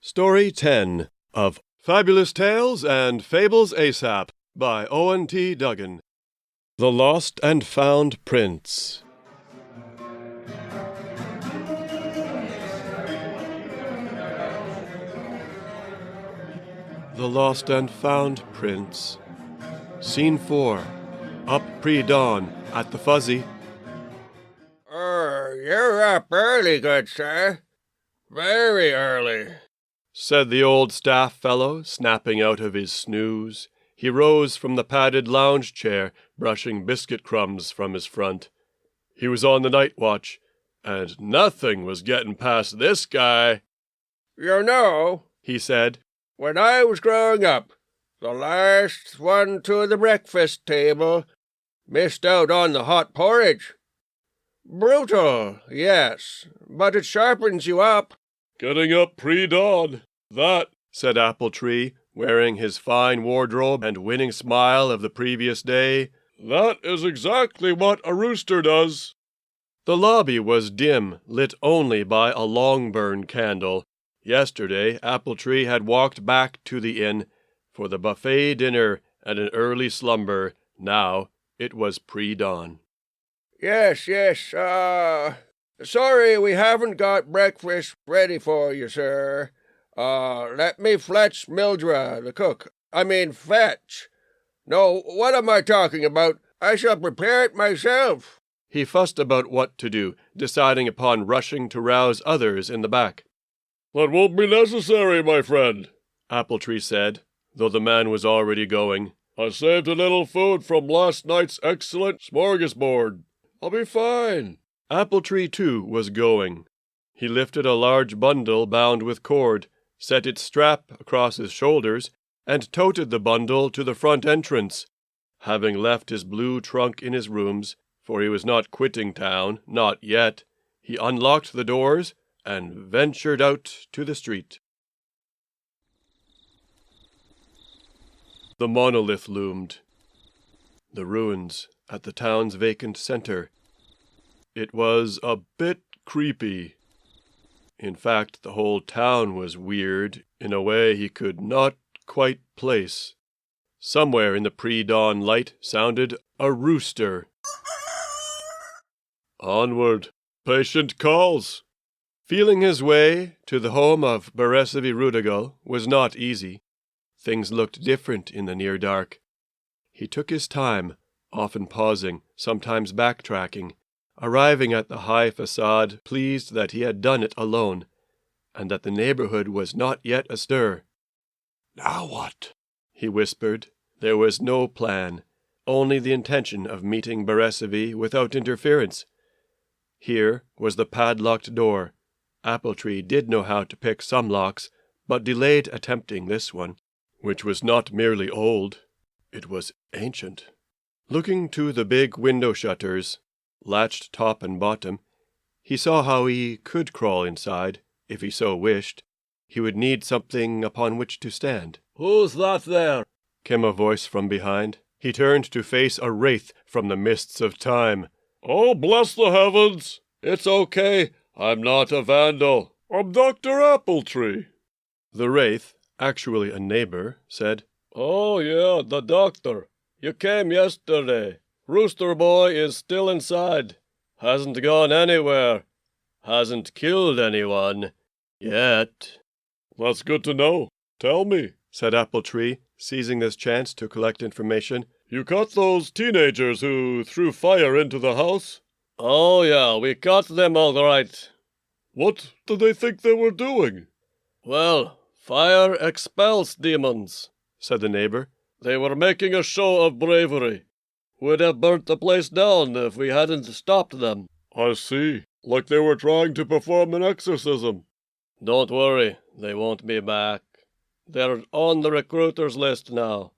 Story 10 of Fabulous Tales and Fables ASAP by Owen T Duggan. The Lost and Found Prince. The Lost and Found Prince. Scene 4. Up pre-dawn at the Fuzzy. You're up early, good sir. Very early, said the old staff fellow, snapping out of his snooze. He rose from the padded lounge chair, brushing biscuit crumbs from his front. He was on the night watch, and nothing was getting past this guy. You know, he said, when I was growing up, the last one to the breakfast table missed out on the hot porridge. Brutal, yes, but it sharpens you up. Getting up pre-dawn, that, said Apple Tree, wearing his fine wardrobe and winning smile of the previous day, that is exactly what a rooster does. The lobby was dim, lit only by a long-burn candle. Yesterday, Apple Tree had walked back to the inn for the buffet dinner and an early slumber. Now it was pre-dawn. Yes, sorry we haven't got breakfast ready for you, sir. Let me fetch Mildred, the cook. Fetch. No, what am I talking about? I shall prepare it myself. He fussed about what to do, deciding upon rushing to rouse others in the back. That won't be necessary, my friend, Apple Tree said, though the man was already going. I saved a little food from last night's excellent smorgasbord. I'll be fine. Apple Tree, too, was going. He lifted a large bundle bound with cord, set its strap across his shoulders, and toted the bundle to the front entrance. Having left his blue trunk in his rooms, for he was not quitting town, not yet, he unlocked the doors and ventured out to the street. The monolith loomed. The ruins at the town's vacant center. It was a bit creepy. In fact, the whole town was weird in a way he could not quite place. Somewhere in the pre-dawn light sounded a rooster. Onward, patient calls. Feeling his way to the home of Beresevi Rudigal was not easy. Things looked different in the near dark. He took his time, often pausing, sometimes backtracking, arriving at the high facade, pleased that he had done it alone, and that the neighborhood was not yet astir. Now what? He whispered. There was no plan, only the intention of meeting Beresevi without interference. Here was the padlocked door. Apple Tree did know how to pick some locks, but delayed attempting this one, which was not merely old, it was ancient. Looking to the big window shutters, latched top and bottom, he saw how he could crawl inside, if he so wished. He would need something upon which to stand. Who's that there? Came a voice from behind. He turned to face a wraith from the mists of time. Oh, bless the heavens! It's okay. I'm not a vandal. I'm Dr. Appletree. The wraith, actually a neighbor, said, Oh, yeah, the doctor. You came yesterday. Rooster Boy is still inside. Hasn't gone anywhere. Hasn't killed anyone. Yet. That's good to know. Tell me, said Apple Tree, seizing this chance to collect information. You caught those teenagers who threw fire into the house? Oh, yeah, we caught them all right. What did they think they were doing? Well, fire expels demons, said the neighbor. They were making a show of bravery. We'd have burnt the place down if we hadn't stopped them. I see. Like they were trying to perform an exorcism. Don't worry, they won't be back. They're on the recruiters list now.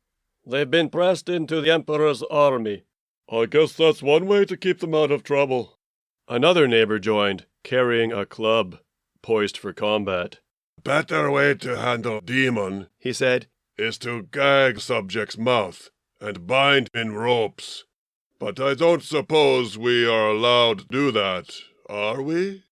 They've been pressed into the Emperor's army. I guess that's one way to keep them out of trouble. Another neighbor joined, carrying a club, poised for combat. Better way to handle demon, he said, is to gag subject's mouth and bind in ropes. But I don't suppose we are allowed to do that, are we?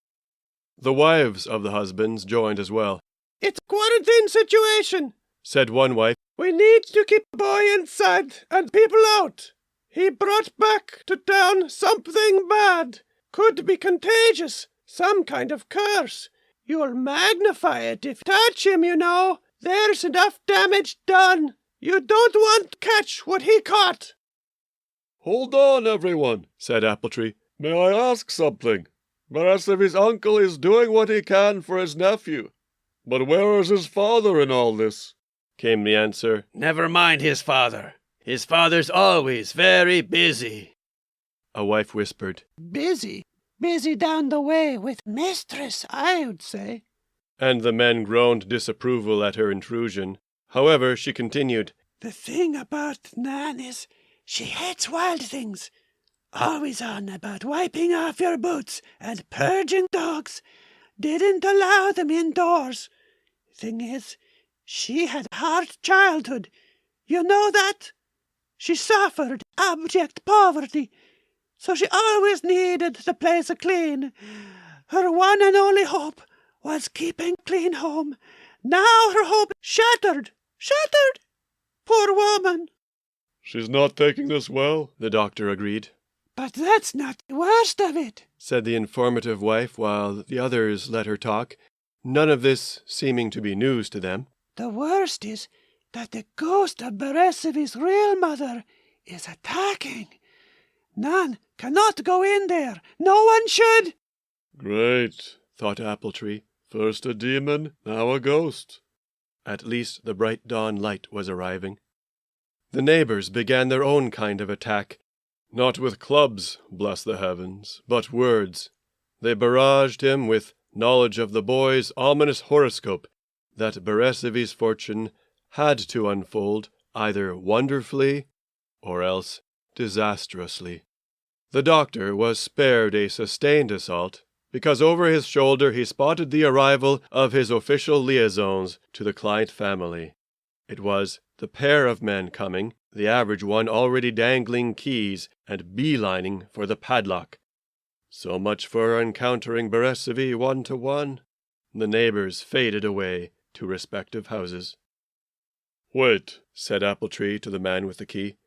The wives of the husbands joined as well. It's a quarantine situation, said one wife. We need to keep the boy inside and people out. He brought back to town something bad. Could be contagious. Some kind of curse. You'll magnify it if you touch him, you know. There's enough damage done. You don't want to catch what he caught. Hold on, everyone, said Appletree. May I ask something? Beresevi's uncle is doing what he can for his nephew. But where is his father in all this? Came the answer. Never mind his father. His father's always very busy. A wife whispered. Busy? Busy down the way with mistress, I would say. And the men groaned disapproval at her intrusion. However, she continued. The thing about Nan is she hates wild things. Always on about wiping off your boots and purging dogs. Didn't allow them indoors. Thing is, she had a hard childhood. You know that? She suffered abject poverty, so she always needed the place clean. Her one and only hope was keeping clean home. Now her hope shattered. Shattered! Poor woman. She's not taking this well, the doctor agreed. But that's not the worst of it, said the informative wife while the others let her talk, none of this seeming to be news to them. The worst is that the ghost of Beresevi's real mother is attacking. None cannot go in there. No one should. Great, thought Appletree. First a demon, now a ghost. At least the bright dawn light was arriving. The neighbors began their own kind of attack, not with clubs, bless the heavens, but words. They barraged him with knowledge of the boy's ominous horoscope that Beresevi's fortune had to unfold either wonderfully or else disastrously. The doctor was spared a sustained assault because over his shoulder he spotted the arrival of his official liaisons to the client family. It was the pair of men coming, the average one already dangling keys and beelining for the padlock. So much for encountering Beresevi one-to-one. The neighbors faded away to respective houses. Wait, said Appletree to the man with the key.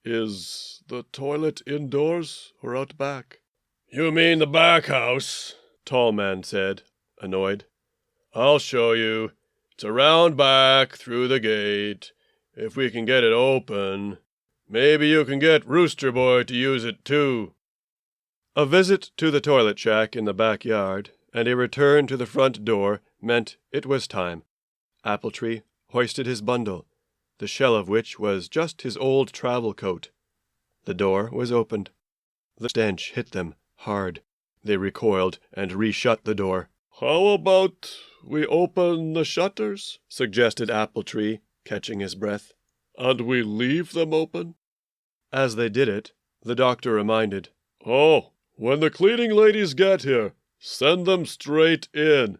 Is the toilet indoors or out back? You mean the back house, tall man said, annoyed. I'll show you. It's around back through the gate. If we can get it open, maybe you can get Rooster Boy to use it too. A visit to the toilet shack in the backyard and a return to the front door meant it was time. Appletree hoisted his bundle, the shell of which was just his old travel coat. The door was opened. The stench hit them hard. They recoiled and reshut the door. How about we open the shutters? Suggested Appletree, catching his breath. And we leave them open? As they did it, the doctor reminded. Oh, when the cleaning ladies get here, send them straight in.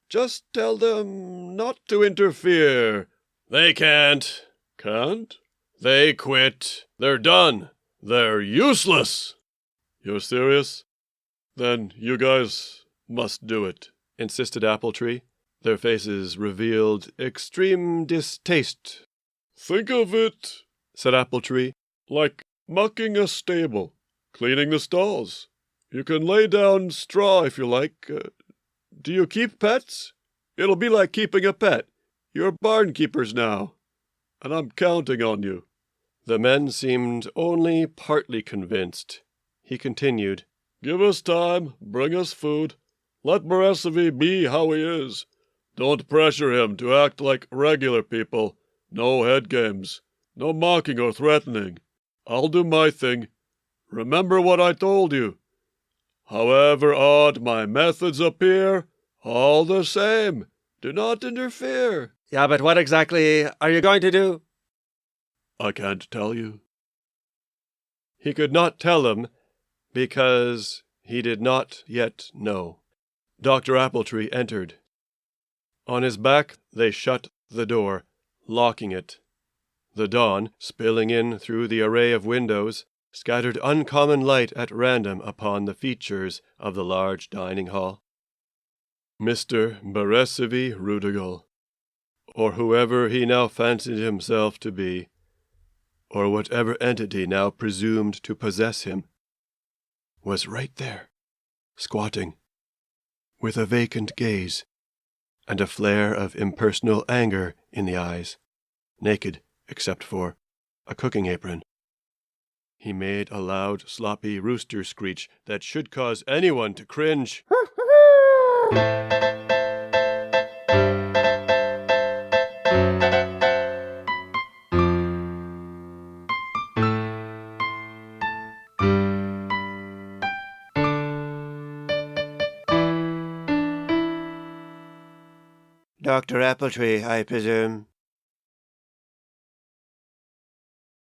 Just tell them not to interfere. They can't. Can't? They quit. They're done. They're useless. You're serious? Then you guys must do it, insisted Appletree. Their faces revealed extreme distaste. Think of it, said Appletree, like mucking a stable, cleaning the stalls. You can lay down straw if you like. Do you keep pets? It'll be like keeping a pet. You're barn keepers now, and I'm counting on you. The men seemed only partly convinced. He continued, Give us time, bring us food. Let Beresevi be how he is. Don't pressure him to act like regular people. No head games. No mocking or threatening. I'll do my thing. Remember what I told you. However odd my methods appear, all the same, do not interfere. Yeah, but what exactly are you going to do? I can't tell you. He could not tell them because he did not yet know. Dr. Appletree entered. On his back they shut the door, locking it. The dawn, spilling in through the array of windows, scattered uncommon light at random upon the features of the large dining hall. Mr. Beresivy Rudigal, or whoever he now fancied himself to be, or whatever entity now presumed to possess him, was right there, squatting, with a vacant gaze and a flare of impersonal anger in the eyes, naked except for a cooking apron. He made a loud, sloppy rooster screech that should cause anyone to cringe. Dr. Appletree, I presume?